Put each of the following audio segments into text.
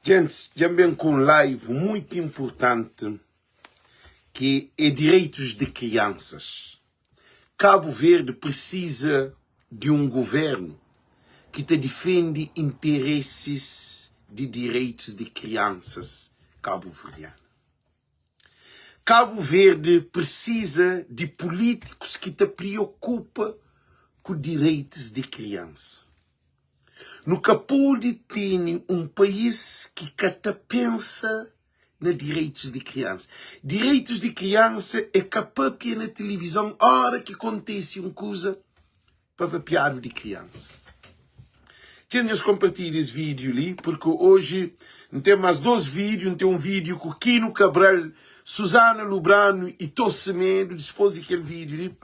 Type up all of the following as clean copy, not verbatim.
Gente, também com live muito importante que é direitos de crianças. Cabo Verde precisa de um governo que te defende interesses de direitos de crianças cabo-verdianas. Cabo Verde precisa de políticos que te preocupam com direitos de criança. Nunca pode ter um país que te pensa nos direitos de criança. Direitos de criança é capaz de na televisão, hora que acontece uma coisa, para papiar de criança. Tinhas compartilhado esse vídeo ali, porque hoje tem mais 2 vídeos, tem um vídeo com Quino Cabral, Susana Lubrano e Tossemedo, depois daquele vídeo ali.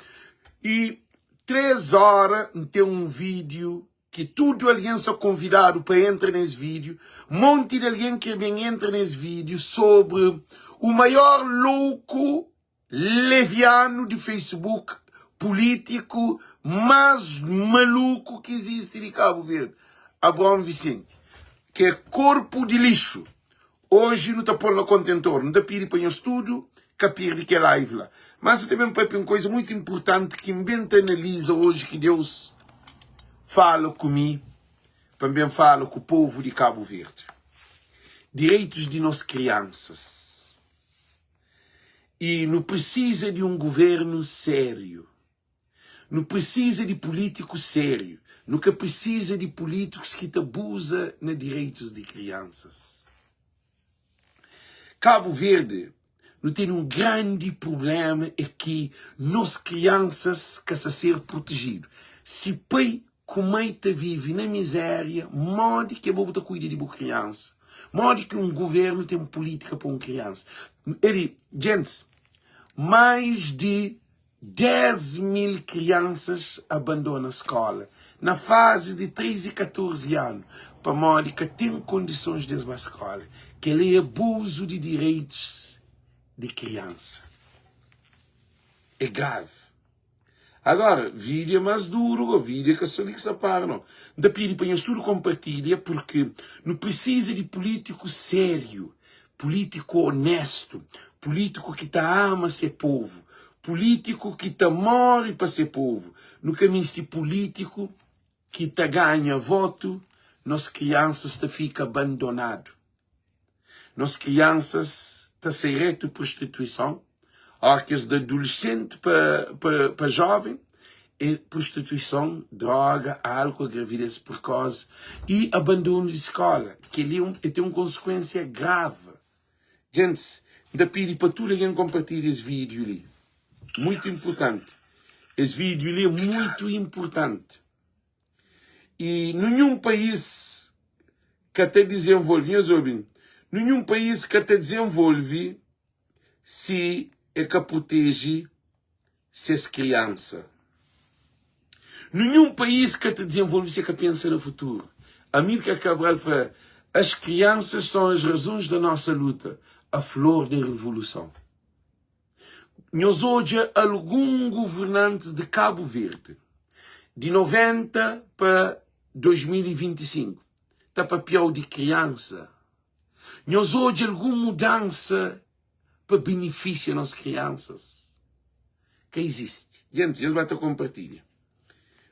E 3 horas tem um vídeo que tudo alguém só convidado para entrar nesse vídeo, monte de alguém que vem entra nesse vídeo sobre o maior louco leviano de Facebook, político mais maluco que existe de Cabo Verde, Abrão Vicente, que é corpo de lixo. Hoje não está pondo no contentor, não está pedindo para um estudo, que perde que é live lá. Mas também para uma coisa muito importante que inventa analisa hoje que Deus fala comigo, também fala com o povo de Cabo Verde. Direitos de nossas crianças. E não precisa de um governo sério. Não precisa de político sério. Nunca precisa de políticos que te abusam nos direitos de crianças. Cabo Verde não tem um grande problema é que nossas crianças querem ser protegidas. Se pai como te vive na miséria, modo que vou te cuidar de uma criança. Modo que um governo tem política para uma criança. Gente, mais de 10.000 crianças abandonam a escola na fase de 13 e 14 anos, para modo que tem condições de ir à escola, que ele é abuso de direitos de criança. É grave. Agora, vídeo é mais duro, vídeo é que só que se para, não. Da pedi para tudo compartilha, porque não precisa de político sério, político honesto, político que te ama ser povo, político que te morre para ser povo. No caminho de político que te ganha voto, nossas crianças te ficam abandonadas. Nossas crianças te serem prostituição. Arcas de adolescente para jovem, é prostituição, droga, álcool, gravidez precoce e abandono de escola, que tem uma consequência grave. Gente, ainda pedi para tudo alguém compartilhar esse vídeo ali. Muito importante. Esse vídeo ali é muito importante. E nenhum país que até desenvolve, nenhum país que até desenvolve se é que protege essas crianças. Nenhum país que te desenvolve se é que pensa no futuro. Amílcar Cabral fala, as crianças são as razões da nossa luta, a flor da revolução. Nós hoje, alguns governantes de Cabo Verde, de 90 para 2025, está para pior de criança. Nós hoje, alguma mudança para benefício das crianças. Que existe. Gente, eles vão compartilhar.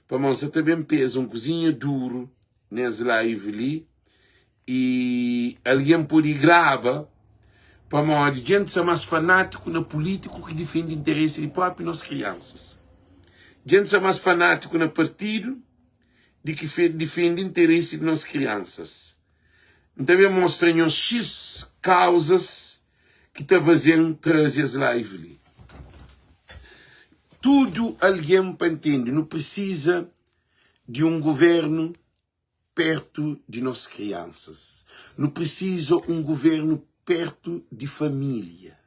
Para você também pesa um cozinho duro nessa live ali. E alguém pode gravar. Para uma gente ser mais fanático no político que defende o interesse de próprio nas crianças. Gente ser mais fanático no partido de que defende o interesse das crianças. Então, eu mostrei uns X causas que está fazendo trazer as lives ali. Tudo alguém para entender. Não precisa de um governo perto de nossas crianças. Não precisa um governo perto de família.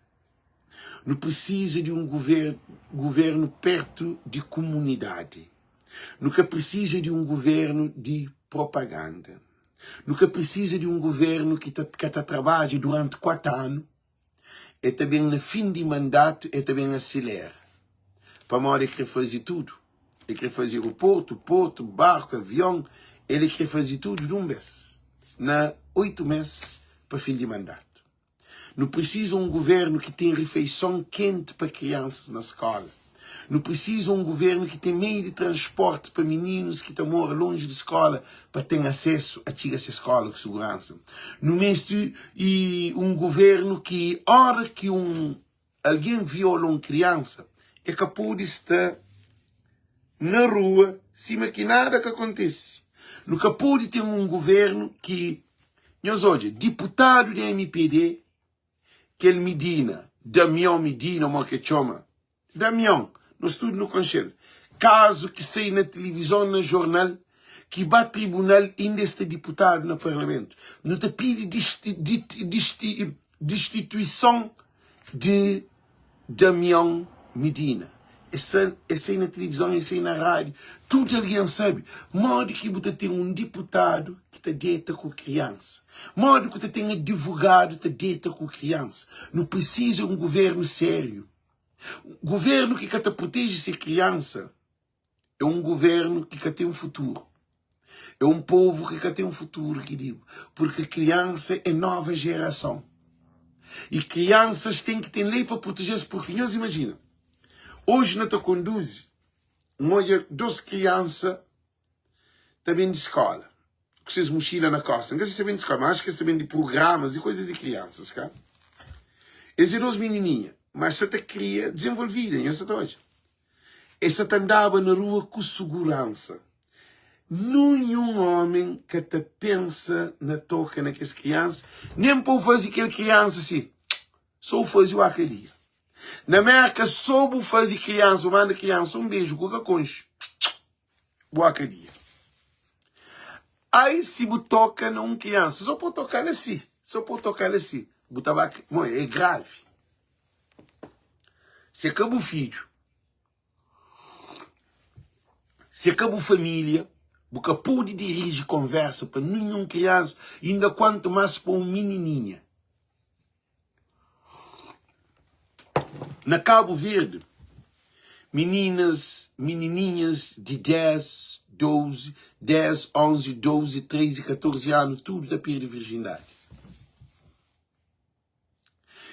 Não precisa de um governo perto de comunidade. Nunca precisa de um governo de propaganda. Nunca precisa de um governo que trabalha durante 4 anos. E também no fim de mandato, e também acelera. Para modo ele quer fazer tudo. Ele quer fazer o porto, barco, avião. Ele quer fazer tudo de um mês. Na 8 meses, para fim de mandato. Não precisa um governo que tem refeição quente para crianças na escola. Não precisa um governo que tem meio de transporte para meninos que moram longe de escola para ter acesso a essa escola com segurança. Não precisa um governo que, hora que alguém viola uma criança, é capaz de estar na rua, cima que nada que acontece. Nunca pode ter um governo que, nós hoje, deputado da MPD, que ele Medina, Damião Medina, como que chama, Damião, no estudo no Conselho, caso que saia na televisão, no jornal, que vai tribunal ainda este deputado no Parlamento, não te pede destituição de Damião Medina. Essa aí na televisão, essa aí na rádio, tudo alguém sabe. Modo que você tem um deputado que está deita com criança. Modo que você tem um advogado que está deita com criança. Não precisa um governo sério. O governo que te protege essa criança é um governo que tem um futuro. É um povo que tem um futuro, que digo. Porque criança é nova geração. E crianças têm que ter lei para proteger-se, porque nós imagina. Hoje não te conduz, duas crianças também de escola, com essas mochilas na costa. Não sei se sabem de escola, mas acho que sabem de programas e coisas de crianças, cara. Essas duas menininhas, mas você te cria desenvolvida, não sei hoje. Essa te andava na rua com segurança. Nenhum homem que te pensa na toca naquelas crianças, nem pode fazer aquela criança assim, só fazer aquele dia. Na América, soube fazer criança, manda criança um beijo com a concha. Boa dia. Aí se você toca numa criança, só pode tocar assim. Só pode tocar assim. É grave. Se acaba o filho. Se acaba a família. Você pode dirigir conversa para nenhuma criança, ainda quanto mais para uma menininha. Na Cabo Verde, menininhas de 10, 12, 10, 11, 12, 13, 14 anos, tudo da perda de virgindade.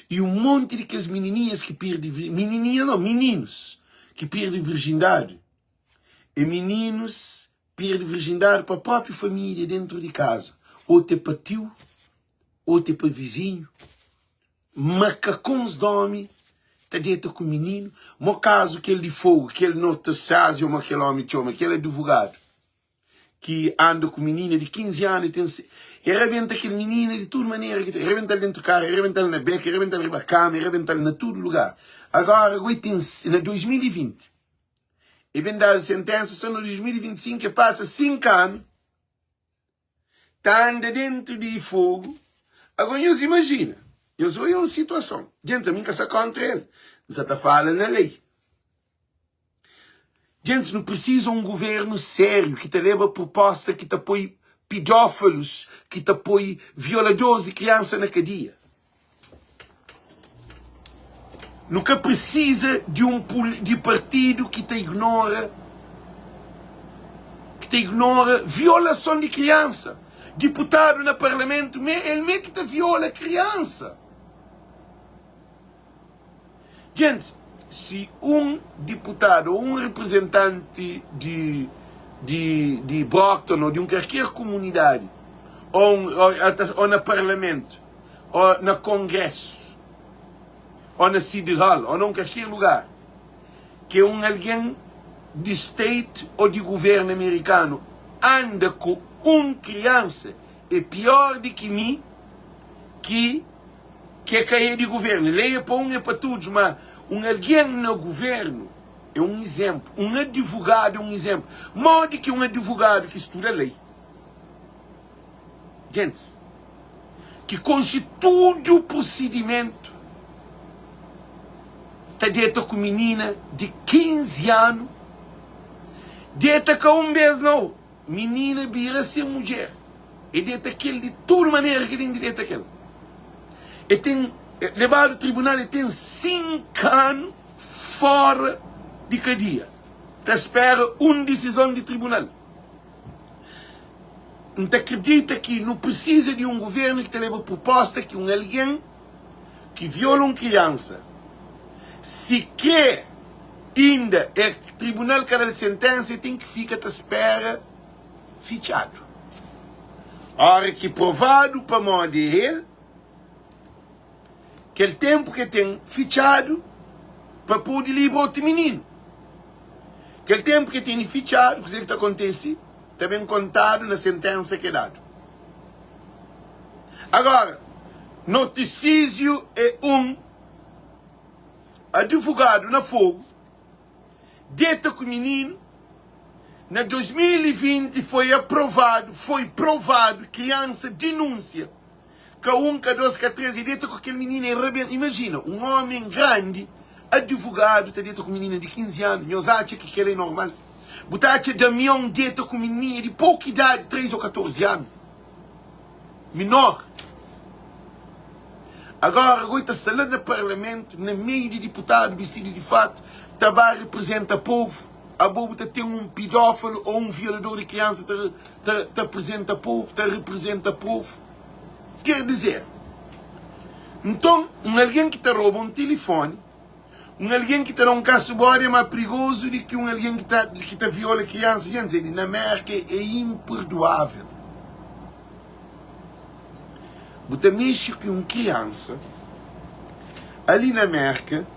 E um monte de que as menininhas que perdem meninos que perdem virgindade. E meninos perdem virgindade para a própria família dentro de casa. Ou até para tio, ou até para vizinho. Macacões de homem. Está dentro com o menino, no caso que ele de fogo, que ele não te sabe, ou aquele homem chama, aquele advogado, que anda com menina de 15 anos, e arrebenta aquele menino de toda maneira, arrebenta ele dentro do carro, arrebenta ele na beca, arrebenta ele na cama, arrebenta ele em todo lugar. Agora, em 2020, e vem dar a sentença, só no 2025, que passa 5 anos, está anda dentro de fogo. Agora, eu se imagina. Eu sou em uma situação. Gente, a mim que se contra ele. Já está falando na lei. Gente, não precisa um governo sério que te leva proposta, que te apoie pedófilos, que te apoie violadores de criança na cadeia. Nunca precisa de partido que te ignora violação de criança. Deputado no parlamento, ele mesmo que te viola criança. Gente, se um deputado ou um representante de Brockton ou de qualquer comunidade, ou no parlamento, ou no congresso, ou na City Hall, ou em qualquer lugar, que alguém de state ou de governo americano anda com criança, é pior do que mim, que é cair de governo. Lei é para é para todos, mas alguém no governo é um exemplo. Um advogado é um exemplo. Modo que um advogado que estuda lei. Gente, que constitui o procedimento. Está dentro com menina de 15 anos. Dentro com um mês não. Menina vira ser mulher. E dentro aquele de toda maneira que tem direito àquele. E tem levado ao tribunal e tem 5 anos fora de cadeia. Te espera uma decisão de tribunal. não acredita que não precisa de um governo que te leva a proposta que um alguém que viola uma criança, se quer ainda é tribunal que dá sentença, tem que ficar à espera fichado. A hora que provado para morrer ele, aquele tempo que tem fichado para poder livrar outro menino. Aquele tempo que tem fichado, o que está acontecendo, está bem contado na sentença que é dada. Agora, noticício é um advogado na fogo, dito que o menino, na 2020 foi provado, criança denúncia, K1, K2, K3, e dito que aquele menino é rebelde. Imagina, um homem grande, advogado, está dito com um menino de 15 anos, nós achamos que aquele é normal. Botache Damião dito com um menino de pouca idade, 13 ou 14 anos. Menor. Agora está salando no parlamento, no meio de deputado vestido de fato, também representa o povo. A bobo tem um pedófilo ou um violador de criança, te representa o povo, te representa o povo. Quer dizer, então, alguém que te rouba um telefone, alguém que te dá um caço-bode é mais perigoso do que alguém que te viola criança. Gente, na América é imperdoável. Você mexe com uma criança, ali na América,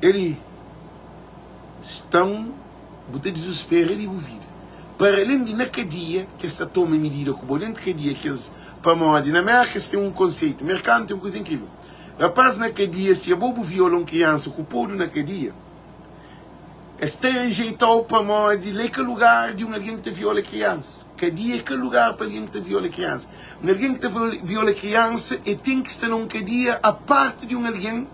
ele estão, você desespera e vida. Para além de na cadeia, que está tomando medida, com o dentro da cadeia, que é para morrer, na América tem um conceito, o mercado tem uma coisa incrível. Rapaz, na cadeia, se a bobo viola uma criança, culpado na cadeia, está rejeitado para morrer, lá que lugar de alguém que te viola criança. Cadeia é que lugar para alguém que te viola criança. Alguém que te viola criança e tem que estar numa cadeia a parte de alguém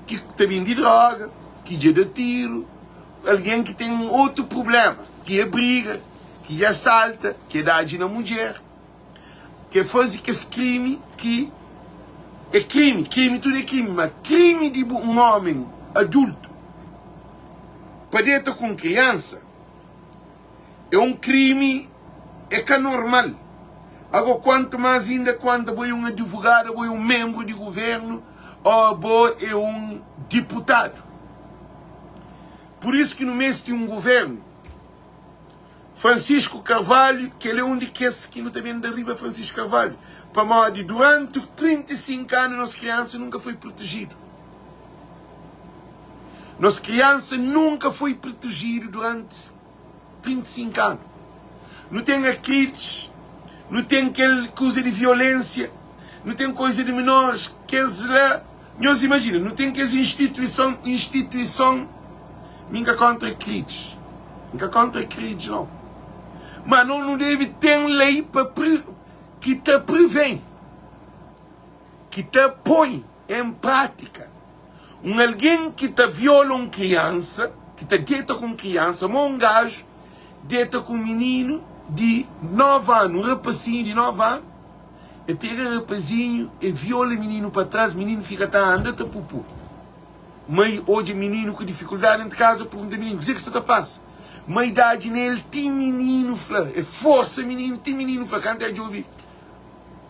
que te vende droga, que já dá tiro, alguém que tem outro problema, que é briga, que é assalta, que é dá na mulher, que faz que esse crime, que é crime, tudo é crime, mas crime de um homem adulto para dentro com criança é um crime que é normal. Agora, quanto mais ainda quando foi um advogado, foi um membro de governo, ou é um deputado. Por isso que no mês de um governo, Francisco Carvalho, que ele é um de que não também derriba Francisco Carvalho, para morrer durante 35 anos, nossa criança nunca foi protegida. Nossa criança nunca foi protegida durante 35 anos. Não tem acrites, não tem aquela coisa de violência, não tem coisa de menores, que lá, nós imaginamos, não tem que as instituição, nunca contra acrites, não. Mas não deve ter lei que te prevém, que te põe em prática. Alguém que te viola uma criança, que te deita com criança, um gajo deita com um menino de 9 anos, um rapazinho de 9 anos, e pega o rapazinho e viola o menino para trás, o menino fica andando até pupu. Mãe, hoje menino com dificuldade em casa, pergunta menino, o que você está passando? Mãe, idade nele, tem menino, é força menino, tem menino, quando é de ouvir,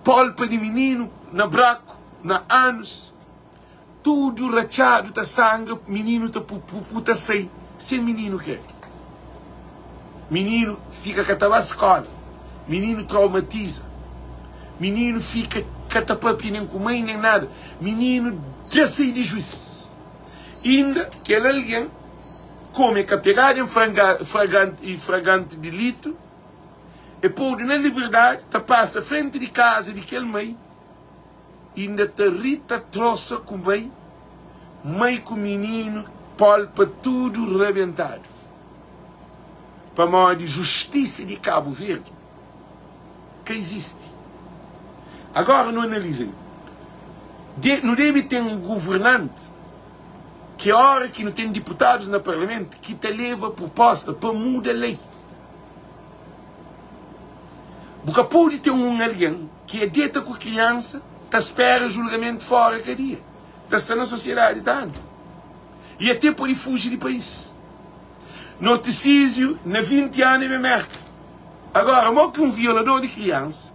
polpa de menino, na braco, na ânus, tudo rachado, tá sangue, menino tá pupu, tá sem menino que é. Menino fica com a escola, menino traumatiza, menino fica catapapi nem com mãe nem nada, menino já sai de juízo. Ainda que ele alguém come que a pegada em flagrante delito e pode na liberdade, tá passa frente de casa de aquele mãe, ainda te rita troça com mãe com menino, polpa tudo rebentado. Para maior de justiça de Cabo Verde, que existe. Agora não analisem. Não deve ter um governante que a hora que não tem deputados no parlamento, que te leva a proposta para mudar a lei. Porque pode ter alguém que é dita com a criança, que espera julgamento fora cada dia. Está na sociedade tanto. E até pode fugir do país. Noticício, na 20 anos, me marca. Agora, mal que um violador de criança,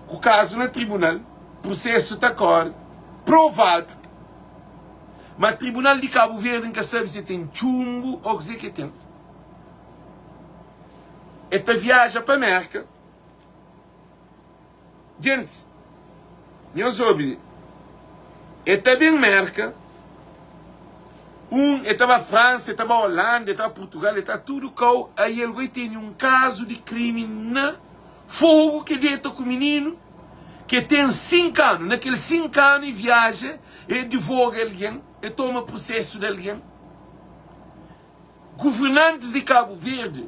o caso no tribunal, processo está provado, mas o tribunal de Cabo Verde não sabe se tem chumbo ou o que tem. Esta viaja para a América. Gente, não soube. Esta bem América. Estava a França, estava a Holanda, estava a Portugal, estava tudo cá. Aí ele tem um caso de crime na fogo que deita com o menino que tem 5 anos. Naqueles 5 anos ele viaja, ele divulga alguém, ele toma processo de alguém. Governantes de Cabo Verde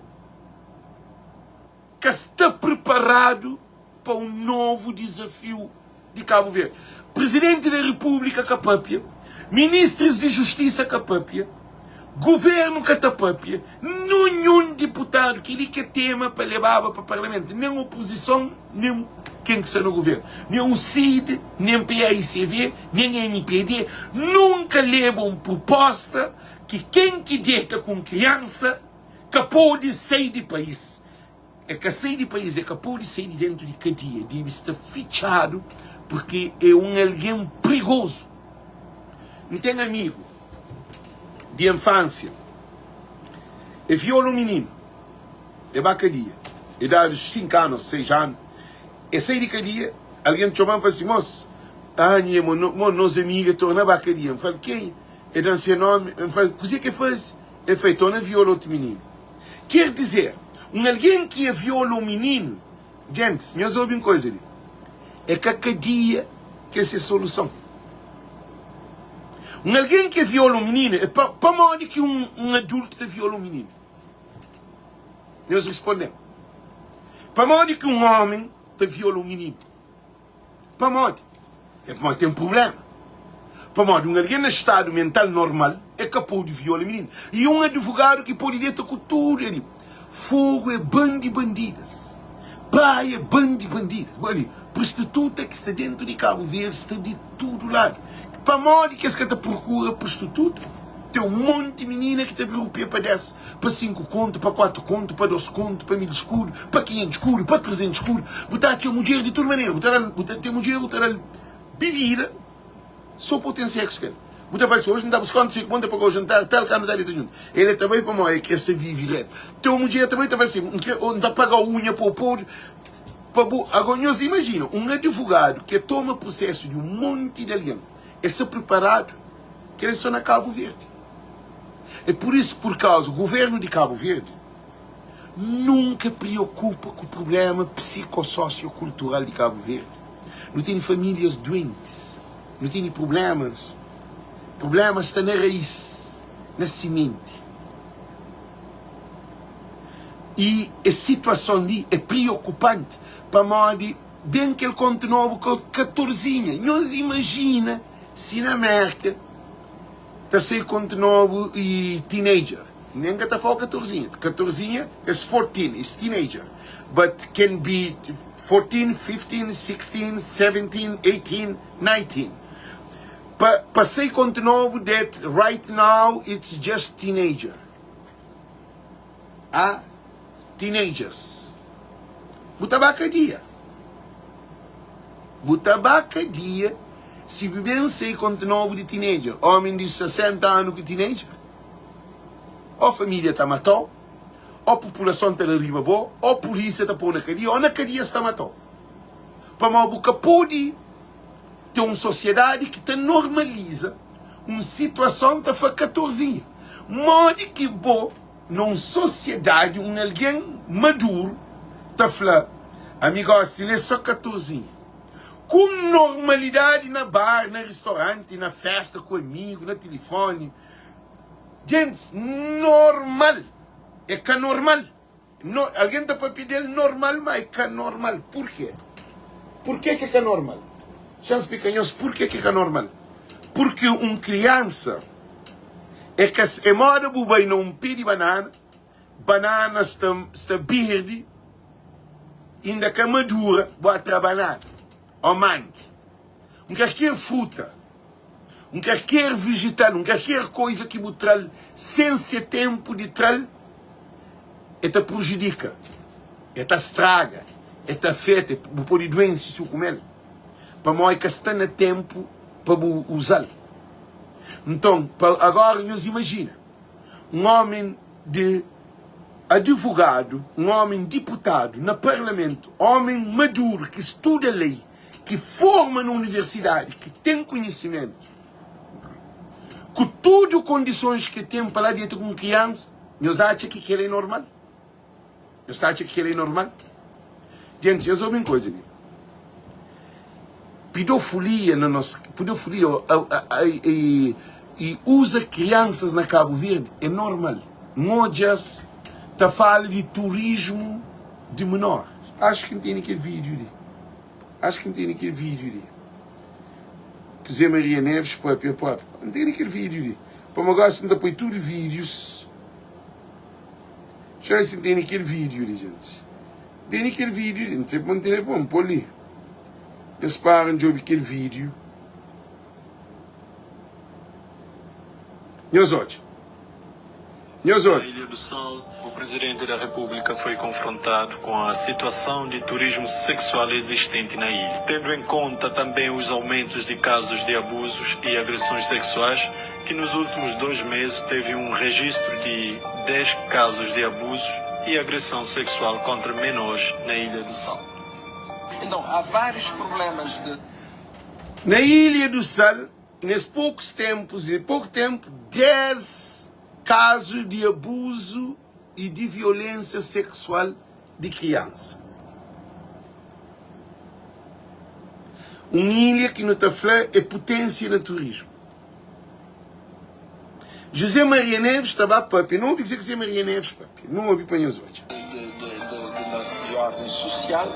que está preparado para um novo desafio de Cabo Verde. Presidente da República Capapia, ministros de Justiça Capapia, governo Catapapia, nenhum deputado que ele que tema para levar para o Parlamento, nem oposição, nem quem que está no governo, nem o CID, nem PAICV, nem NPD, nunca levam proposta que quem que deita com criança que pode sair do país. É que sair do país, é que pode sair de dentro de cadeia, deve estar fichado, porque é alguém perigoso. Não tem amigo de infância, e viola um menino, é para cadeia, idade de 5 anos, 6 anos, e sai de cadeia, alguém te chama e fala assim, moço, nós amigos tornam para cadeia. Eu falo, quem? É de seu nome, eu falo, o que faz? É feito, não viola outro menino. Quer dizer, alguém que viola um menino, gente, nós ouvimos coisa ali, é que a cadeia que é essa solução. Alguém que viola um menino, é para modo que um adulto viola um menino. Nós respondemos. Para modo que um homem viola um menino. Para modo. Mas tem um problema. Para modo, alguém no estado mental normal é capaz de violar um menino. E um advogado que pode dizer com tudo. Ele, fogo é bando de bandidas. Pai é bando de bandidas. Olha, prostituta que está dentro de Cabo Verde está de todo lado. Para modo que esse que procura prostituta, tem um monte de menina que está grupinha para 10, para 5 contos, para 4 contos, para 12 contos, para 1000 escuros, para 500 escuros, para 300 escuros. Botar a mulher de toda maneira, botar a mulher, botar a bebida, só para ter sexo, cara. Botar vai hoje não dá buscando 5 contos para o jantar, tal canto dali junto. Ele também para morrer, que essa vive direto. Então a mulher também está assim, não dá para pagar a unha para o povo. Agora, nós imaginam, um advogado que toma processo de um monte de alguém, é ser preparado, que eles são na Cabo Verde. É por isso, por causa, o governo de Cabo Verde nunca preocupa com o problema psicossociocultural de Cabo Verde. Não tem famílias doentes, não tem problemas. Problemas estão na raiz, na semente. E a situação ali é preocupante, para modo bem que ele continua com 14. Não se imagina se na América está a ser continuo e teenager. Ninguém está a falar 14. 14 é 14, é teenager. But can be 14, 15, 16, 17, 18, 19. Para ser continuo that right now it's just teenager. Teenagers. Butabaca dia. Butabaca dia. Se vivem continuo de teenager, homem de 60 anos que teenager, ou a família está matou, ou a população está arriba boa, ou a polícia está por na cadeia, ou na cadeia está matou. Para uma boca pode ter uma sociedade que normaliza uma situação que está 14. Modo que bom, numa sociedade, alguém maduro, está falando, amigo, se ele é só 14. Com normalidade na bar, no restaurante, na festa com amigo, no telefone. Gente, normal. É que é normal. No, alguém está para pedir normal, mas é que é normal. Por quê? Por que é normal? Chance pequenos, por que é normal? Porque criança é que é moda bubai num pé de banana está verde, ainda que é madura, vai trabalhar. Ou mangue. Qualquer fruta, qualquer vegetal, qualquer coisa que me traz, sem ser tempo de traz, te prejudica. esta estraga, esta afeta, para pôr doença se o comer. Para mostrar que está no tempo para usar. Então, agora nos imagina, um homem de advogado, um homem deputado no parlamento, homem maduro, que estuda lei, que forma na universidade, que tem conhecimento, com tudo as condições que tem para lá dentro com criança, nós achamos que ele é normal? Nós achamos que ele é normal? Gente, eu sou uma coisa, né? Pedofilia e usa crianças na Cabo Verde é normal. Nós tá falando de turismo de menor. Acho que não tem aquele vídeo ali. Acho que não tem aquele vídeo ali. Que Zé Maria Neves, próprio. Não tem aquele vídeo ali. Para uma gosta de depois tudo vídeos. Já se tem aquele vídeo ali, gente. Tem aquele vídeo ali. Não sei para manter bom, pôr ali. Eles param de ouvir aquele vídeo. Na Ilha do Sal, o presidente da República foi confrontado com a situação de turismo sexual existente na ilha. Tendo em conta também os aumentos de casos de abusos e agressões sexuais, que nos últimos 2 meses teve um registro de 10 casos de abuso e agressão sexual contra menores na Ilha do Sal. Então, há vários problemas de... Na Ilha do Sal, nesses pouco tempo, 10 casos de abuso e de violência sexual de criança. Uma ilha que no Taflé é potência no turismo. José Maria Neves estava papi. Não ouvi dizer que José Maria Neves papi. Não ouvi para os outros. De ordem social.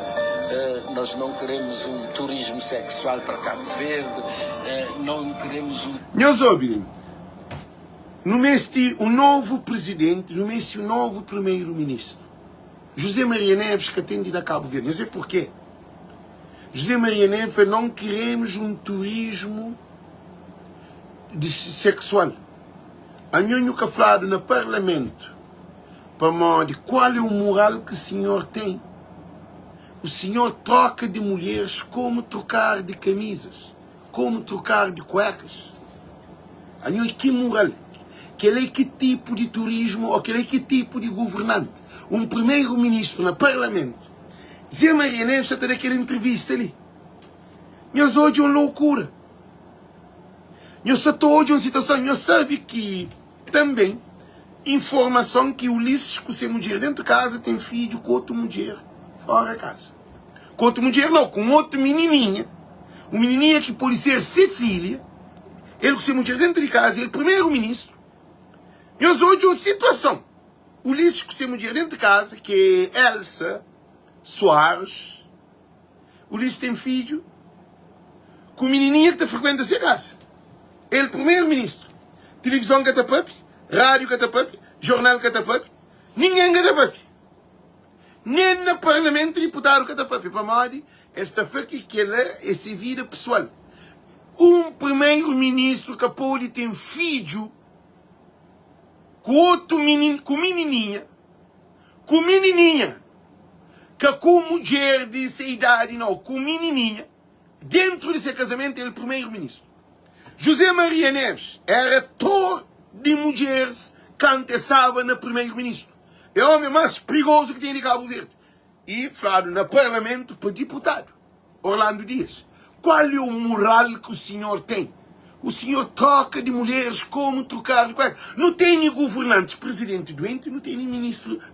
Nós não queremos um turismo sexual para Cabo Verde. Não queremos um... Meus ouvintes, nomeaste um novo presidente, nomeaste um novo primeiro-ministro. José Maria Neves, que atende a Cabo Verde. Não sei porquê. José Maria Neves, não queremos um turismo sexual. A minha nunca falado no parlamento para mostrar qual é o moral que o senhor tem. O senhor troca de mulheres como trocar de camisas, como trocar de cuecas. A minha que moral? Que tipo de turismo ou que tipo de governante? Um primeiro-ministro no parlamento. Zé Maria Neves até daquela entrevista ali. Nós hoje é uma loucura. Nós estamos hoje em uma situação, nós sabemos que também informação que Ulisses, com sua mulher dentro de casa, tem filho com outra mulher fora de casa. Com outra mulher não, com outra menininha. Uma menininha que pode ser filha. Ele com sua mulher dentro de casa, ele primeiro-ministro. Nós hoje uma situação. Ulisses com sua mulher dentro de casa, que é Elsa Soares. Ulisses tem filho com menininha que frequenta essa casa. Ele primeiro-ministro. Televisão catapapi, rádio catapapi, jornal catapapi. Ninguém catapapi. Nem no parlamento deputado catapapi. Para Madi, esta foi que ele é essa vida pessoal. Um primeiro-ministro que pode ter filho com outro menino, com menininha, que com mulher de essa idade, não, com menininha, dentro desse casamento ele é primeiro-ministro. José Maria Neves era ator de mulheres que antessava no primeiro-ministro. É o homem mais perigoso que tem de Cabo Verde. E falado no parlamento para deputado, Orlando Dias. Qual é o moral que o senhor tem? O senhor troca de mulheres como trocar de cueca. Não tem governantes, presidente doente, não tem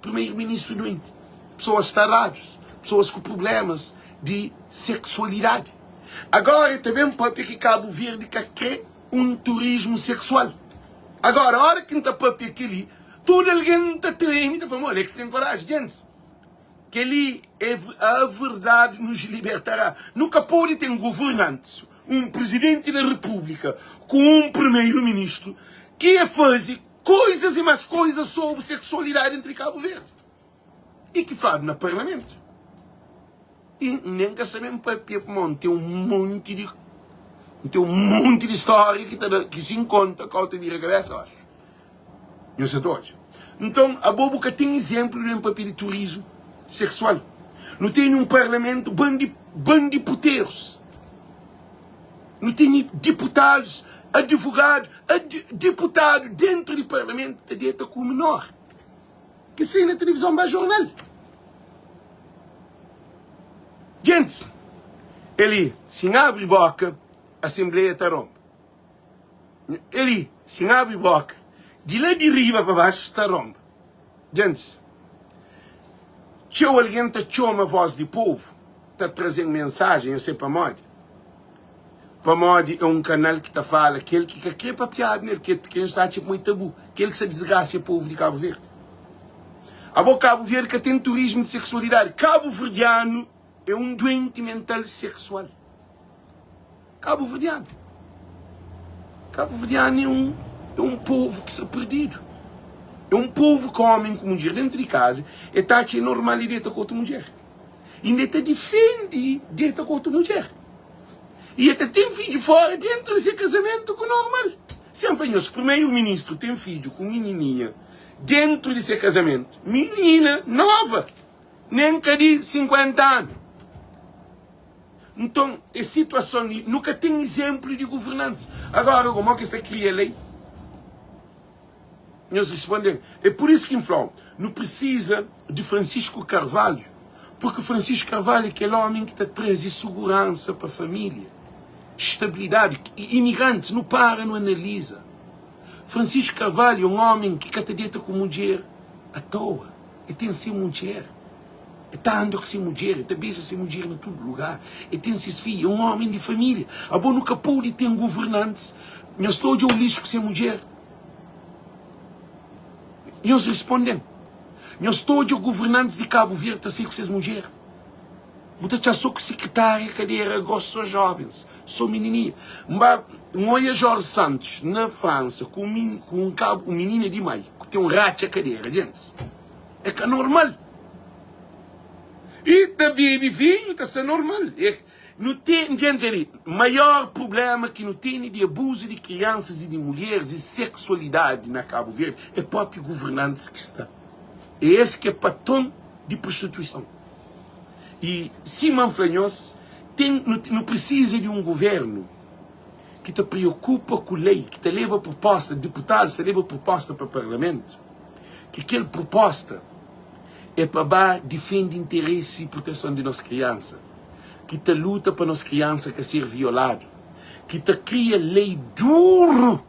primeiro-ministro doente. Pessoas taradas, pessoas com problemas de sexualidade. Agora também pode que Cabo Verde quer um turismo sexual. Agora, a hora que não está para aquele, todo alguém está treinando, está falando, olha que você tem coragem, gente. Que ali a verdade nos libertará. Nunca pode ter governantes, um presidente da República com um primeiro-ministro que ia fazer coisas e mais coisas sobre sexualidade entre Cabo Verde. E que fala no parlamento. E nem que sabemos para tem um monte de história que se encontra com a outra vira cabeça, eu acho. Não sei hoje. Então, a Boboca tem exemplo de um papel de turismo. sexual. Não tem um parlamento bandiputeiros. Não tem deputados, advogados, deputado dentro do parlamento que está com o menor. Que sai na televisão para jornal. Gente, ele se abre boca, a Assembleia está rompe. Ele se abre boca, de lá de riba para baixo está rompe. Gente, se alguém está chamando a voz do povo, está trazendo mensagem, eu sei para Modi. Para Modi é um canal que está falando, aquele que quer papiar nele, que está tipo muito tabu, aquele que se desgraça o povo de Cabo Verde. A boa Cabo Verde que tem turismo de sexualidade. Cabo Verdeano é um doente mental sexual. Cabo Verdeano. Cabo Verdeano é um povo que se é perdido. É um povo que homem com mulher dentro de casa e está a normalidade com outra mulher. E ainda está defende dentro com outra mulher. E até tem filho fora dentro desse casamento com normal. Sempre o primeiro-ministro tem filho com menininha dentro desse casamento. Menina nova. Nem que de 50 anos. Então, a situação nunca tem exemplo de governantes. Agora, como é que está cria lei? Nós respondemos. É por isso que não precisa de Francisco Carvalho. Porque Francisco Carvalho é aquele homem que está trazendo segurança para a família. Estabilidade. Imigrantes não para, não analisa. Francisco Carvalho é um homem que está dentro com mulher à toa. Ele tem ser mulher. Está andando com ser mulher, está beija ser mulher em todo lugar. Ele tem seus filhos, é um homem de família. A boa nunca pode ter governantes. Nós estou de um lixo com ser mulher. E nós respondemos. Nós estou de governantes de Cabo Verde, assim com essas mulheres. Você já sou secretária, cadeira, gosto só jovens, sou menininha. Olha Jorge Santos, na França, com um menino de meio, que tem um rato a cadeira, gente. É que é normal. E também, filho, está normal. Não tem, gente, ali, maior problema que não tem de abuso de crianças e de mulheres e sexualidade na Cabo Verde é o próprio governante que está. É esse que é patrão de prostituição. E Simão Flanhos não precisa de um governo que te preocupa com lei, que te leva proposta, deputado, te leva proposta para o parlamento, que aquela proposta é para defender interesse e proteção de nossas crianças, que te luta para nossas crianças que ser violado, que te cria lei duro,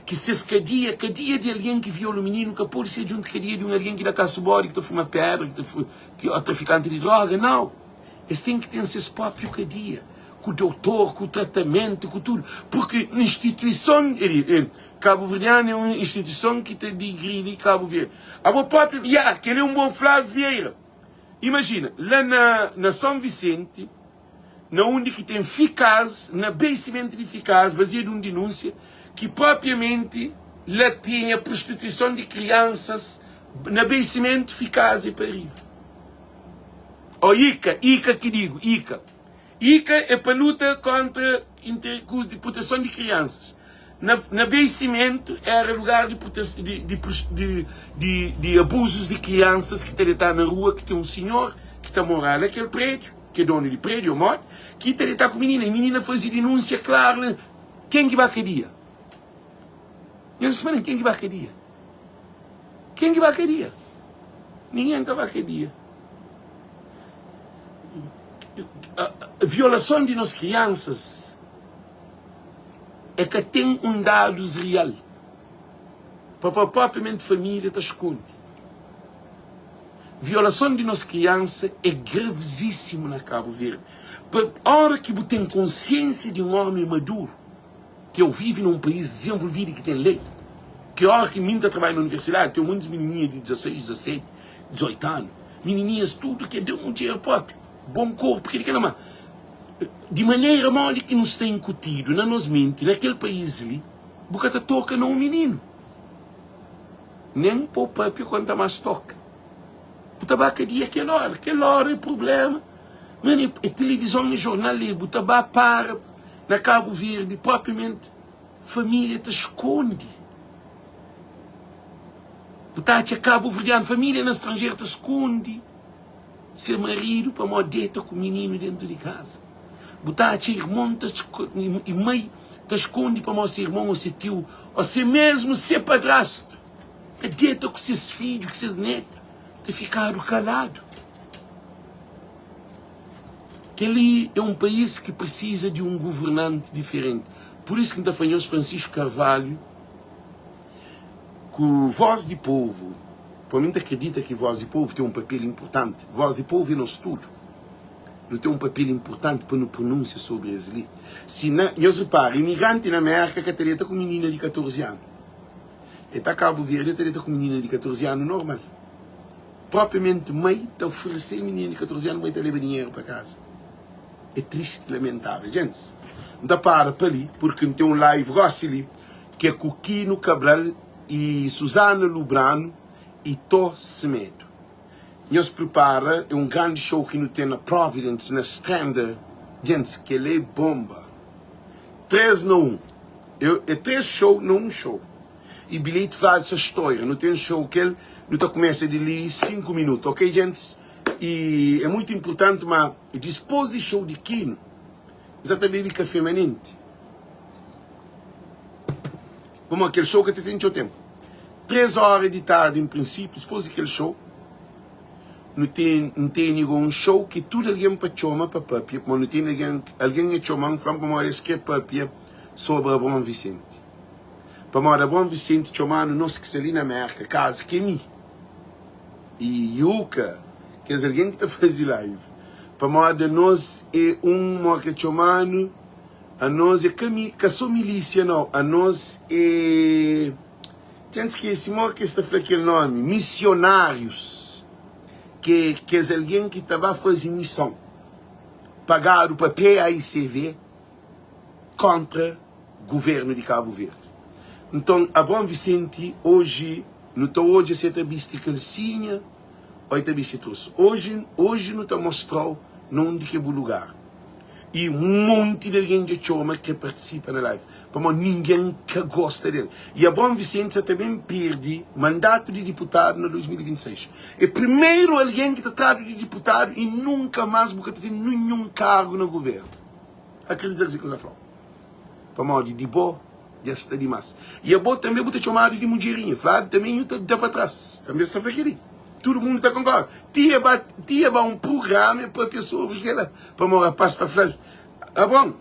que se cadia de alguém que viola o menino, que pode ser junto cadia de alguém que dá caço-bode, que fuma pedra, que é traficante de droga, não. Eles têm que ter seus próprios cadia, com o doutor, com o tratamento, com tudo, porque a instituição, Cabo Verdeano é uma instituição que te digride Cabo Verde. A boa própria, que ele é um bom Flávio Vieira. Imagina, lá na São Vicente, na onde que tem eficaz, na basement de eficaz, baseado em uma denúncia, que propriamente lá tinha prostituição de crianças na basement eficaz e para arriba. Ou ICA que digo, ICA. ICA é para luta contra de proteção de crianças. Na basement era lugar de abusos de crianças que está na rua, que tem um senhor que está morando naquele prédio, que é dono de prédio, ou morto, que está com a menina. E a menina fazia denúncia, claro, né? Quem que vai querer? E eles falam, quem que vai querer? Quem que vai querer? Ninguém que vai querer. A violação de nossas crianças é que tem um dados real. Para a própria família está esconde. Violação de nossas crianças é gravíssimo na Cabo Verde. A hora que você tem consciência de um homem maduro, que eu vivo num país desenvolvido e que tem lei, que a hora que minha trabalha na universidade, tem muitas menininhas de 16, 17, 18 anos, menininhas tudo que deu um dinheiro próprio, bom corpo, que não mais. De maneira mole que nos tem incutido na nos mente, naquele país ali, porque toca não um menino. Nem para o próprio quanto mais toca. O tabaco dia aquela hora é problema. Mano, a televisão e jornal, o tabaco para na Cabo Verde, propriamente, família te esconde. O Tati Cabo Verdeano, família na estrangeira te esconde. Ser marido para uma deita com o menino dentro de casa. Botar a tia irmão e mãe te esconde para o seu irmão ou seu tio. Ou ser mesmo ser padrasto. Te deita com seus filhos, com seus netos. Te ficar calado. Aquele é um país que precisa de um governante diferente. Por isso que está falando Francisco Carvalho, que Voz de Povo, para mim acredita que Voz de Povo tem um papel importante. Voz de Povo é nosso tudo. Não tem um papel importante para não pronúncia sobre isso ali. Se nós reparamos, imigrante na América que trata com menina de 14 anos. E está Cabo Verde, trata com menina de 14 anos normal. Propriamente mãe está oferecer menina de 14 anos, mãe está levando dinheiro para casa. É triste e lamentável. Gente, não dá para ali, porque tem um live ali, que é com Quino Cabral e Susana Lubrano e Tó Semedo. Nós prepara um grande show que não tem na Providence, na Strander. Gente, que ele é bomba. 3 no 1. É 3 shows no 1 show. E bilhete fala dessa história. Não tem um show que ele não começa de ler 5 minutos, ok, gente? E é muito importante, mas depois do show de Quino, exatamente o café manente. Como aquele show que te tem o tempo. 3 horas de tarde, em princípio, depois daquele show, não tem nenhum show que tudo alguém para chamar para papia, mas não tem alguém que chama para uma escrever papia sobre a Bom Vicente. Para a Bom Vicente chamar no nosso que se ali na América, casa que é mim. E Yuka, que é alguém que está fazendo live. Para nós é que chamando, a nós é que sou milícia, não. A nós é. Tem que esquecer que está falando aquele nome, missionários. Que é alguém que estava a fazer missão. Pagado para PAICV contra o governo de Cabo Verde. Então, a Bom Vicente, hoje, não está hoje a ser vista calcinha, ou está vista trouxe. Hoje não está mostrando onde que é o lugar. E um monte de alguém de chama que participa na live. Como ninguém que gosta dele. E a Bom Vicente também perde mandato de deputado no 2026. É primeiro alguém que está tratado de deputado e nunca mais porque tem nenhum cargo no governo. Acredita que você falou. Para de boa, já está demais. E a boa também está chamada de mulherinha. Flávio também está para trás. Também está aqui. Todo mundo está concordando. Tinha um programa para pessoas que ela para morar pasta Flávio. Ah, bom.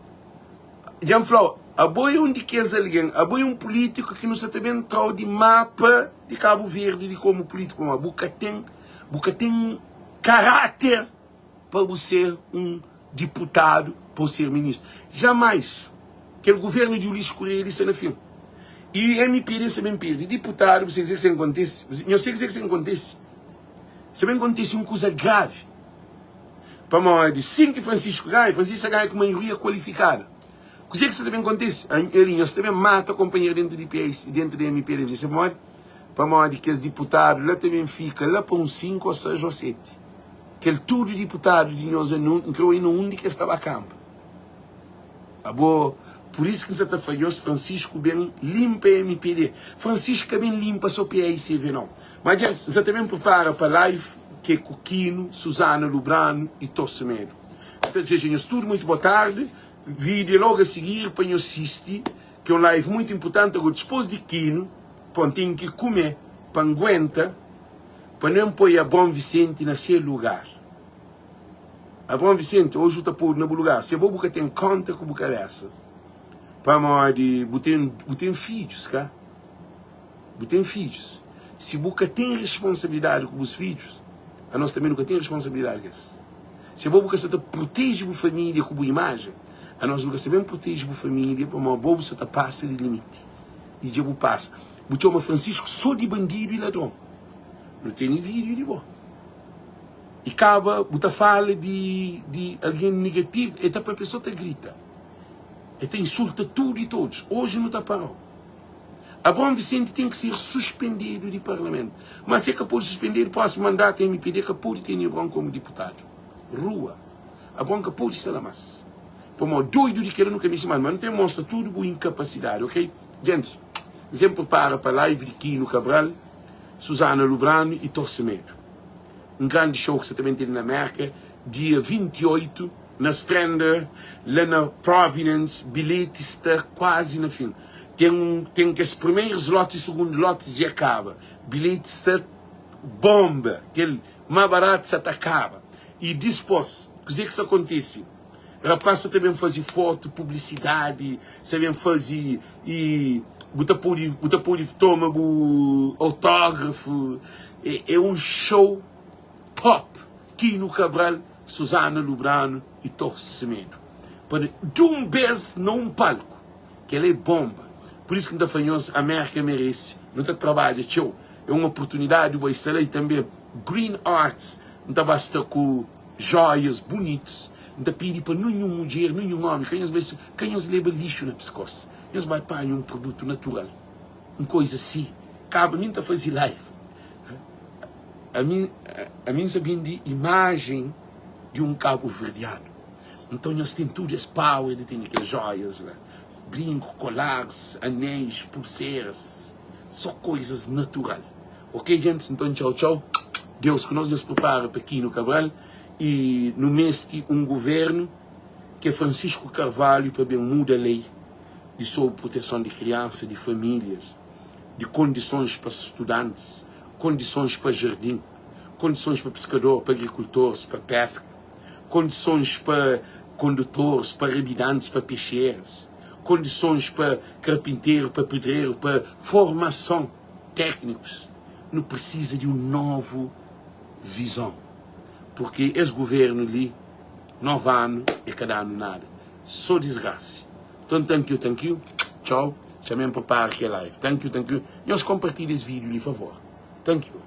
Já falou. A boia onde quer alguém, a boia um político que não se também entrou de mapa de Cabo Verde de como político, mas boca tem caráter para você um deputado, para ser ministro. Jamais. Aquele governo de Ulisses Correia, ele está no filme. E MPD também perde. Deputado, você dizer que isso acontece. Eu sei que isso acontece. Isso também acontece uma coisa grave. Para mais de 5 Francisco Gaia com uma maioria qualificada. O que isso também acontece? Eles também matam a companheiro dentro de PS, dentro da MPD. Você pode? Para mais de que os deputados lá também fica lá para uns 5 ou 6 ou 7. Aquele tudo deputado de nós entrou no onde que estava a campo. Por isso que você está falando, Francisco bem limpa a MPD. Francisco bem limpa só PAICV não. Mas gente, você também prepara para a live que é Coquino, Susana Lubrano e Tó Semedo. Então, desejamos tudo muito boa tarde. Vídeo logo a seguir para eu assistir, que é um live muito importante. Agora, depois de Quino, tem que comer, para aguentar, para não pôr a Bom Vicente nesse lugar. A Bom Vicente, hoje está pôr no lugar. Se a boca tem conta com a boca dessa, para mais de botar filhos, cá. Botar filhos. Se a boca tem responsabilidade com os filhos, a nós também nunca tem responsabilidade com isso. Se a boca se protege a família com a imagem, a nós nunca sabemos proteger a família, para uma boa você passa de limite. E já passa. O chama Francisco só de bandido e ladrão. Não tem nem vídeo de boa. E acaba, você fala de alguém negativo, e para a pessoa te grita. E te insulta tudo e todos. Hoje não está parado. A Bom Vicente tem que ser suspendido de parlamento. Mas se é capaz de suspender, posso mandar a MPD que pode ter Bom como deputado. Rua. A Bom que pode ser lá mais. Como doido de querer nunca me chamar, mas não tem mostra tudo com incapacidade, ok? Gente, sempre para a live de Quino Cabral, Susana Lubrano e Tó Semedo. um grande show que você também tem na América, dia 28, na Strander, lá na Providence, bilhete está quase no fim. Tem que os primeiros lotes e segundos lotes já acaba. Bilhete está bomba, aquele mais barato se acaba. E depois, o que isso acontece? Rapaz, também fazer foto, publicidade, sabem fazer e botar por toma o autógrafo. É um show top. Kino Cabral, Susana Lubrano e Torce Semedo. Para de um beijo num palco, que ele é bomba. Por isso que ainda fanhoso, a América merece. Não está trabalho, tchau. É uma oportunidade, vou instalar também Green Arts, não está basta com joias bonitos. Não pedi para nenhuma mulher, nenhum homem, quem os leva lixo na pescoço. Eles vai para um produto natural. Uma coisa assim. Cabe a mim fazer live. A mim sabia de imagem de um cabo-verdiano. Então nós temos tudo esse power, tem aquelas joias lá. Brinco, colares, anéis, pulseiras. Só coisas naturais. Ok, gente? Então tchau, tchau. Deus que nós nos prepara para aqui no Cabral. E no mês que um governo, que é Francisco Carvalho, para bem muda a lei de sobre proteção de crianças, de famílias, de condições para estudantes, condições para jardim, condições para pescador, para agricultores, para pesca, condições para condutores, para habitantes, para peixeiros, condições para carpinteiro, para pedreiro, para formação técnicos. Não precisa de uma nova visão. Porque esse governo ali, 9 anos e cada ano nada. Só desgraça. Então, thank you. Tchau. Chamem para aqui a live. Thank you. Nós compartilhamos esse vídeo, por favor. Thank you.